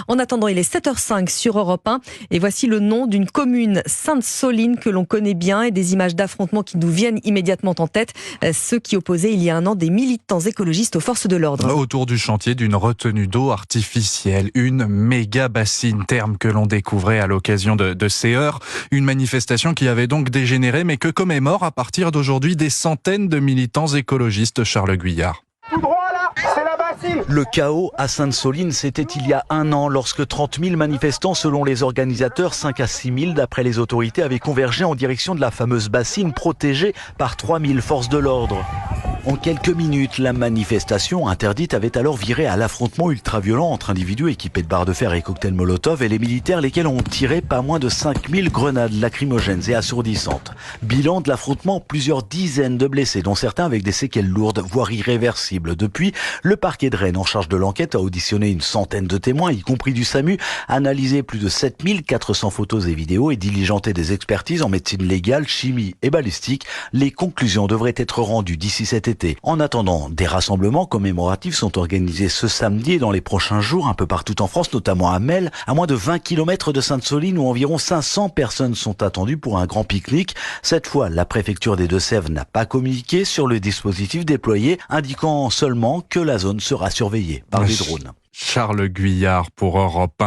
En attendant, il est 7h05 sur Europe 1 et voici le nom d'une commune, Sainte-Soline, que l'on connaît bien et des images d'affrontements qui nous viennent immédiatement en tête. Ceux qui opposaient il y a un an des militants écologistes aux forces de l'ordre. Autour du chantier d'une retenue d'eau artificielle, une méga bassine, terme que l'on découvrait à l'occasion de ces heures. Une manifestation qui avait donc dégénéré mais que commémore à partir d'aujourd'hui des centaines de militants écologistes. Charles Guyard. Tout droit là, c'est la bassine. Le chaos à Sainte-Soline, c'était il y a un an lorsque 30 000 manifestants, selon les organisateurs, 5 à 6 000 d'après les autorités, avaient convergé en direction de la fameuse bassine protégée par 3 000 forces de l'ordre. En quelques minutes, la manifestation interdite avait alors viré à l'affrontement ultra-violent entre individus équipés de barres de fer et cocktails Molotov et les militaires, lesquels ont tiré pas moins de 5000 grenades lacrymogènes et assourdissantes. Bilan de l'affrontement, plusieurs dizaines de blessés, dont certains avec des séquelles lourdes, voire irréversibles. Depuis, le parquet de Rennes, en charge de l'enquête, a auditionné une centaine de témoins, y compris du SAMU, analysé plus de 7400 photos et vidéos et diligenté des expertises en médecine légale, chimie et balistique. Les conclusions devraient être rendues d'ici cet été. En attendant, des rassemblements commémoratifs sont organisés ce samedi et dans les prochains jours un peu partout en France, notamment à Melle, à moins de 20 km de Sainte-Soline où environ 500 personnes sont attendues pour un grand pique-nique. Cette fois, la préfecture des Deux-Sèvres n'a pas communiqué sur le dispositif déployé, indiquant seulement que la zone sera surveillée par des drones. Charles Guyard pour Europe 1.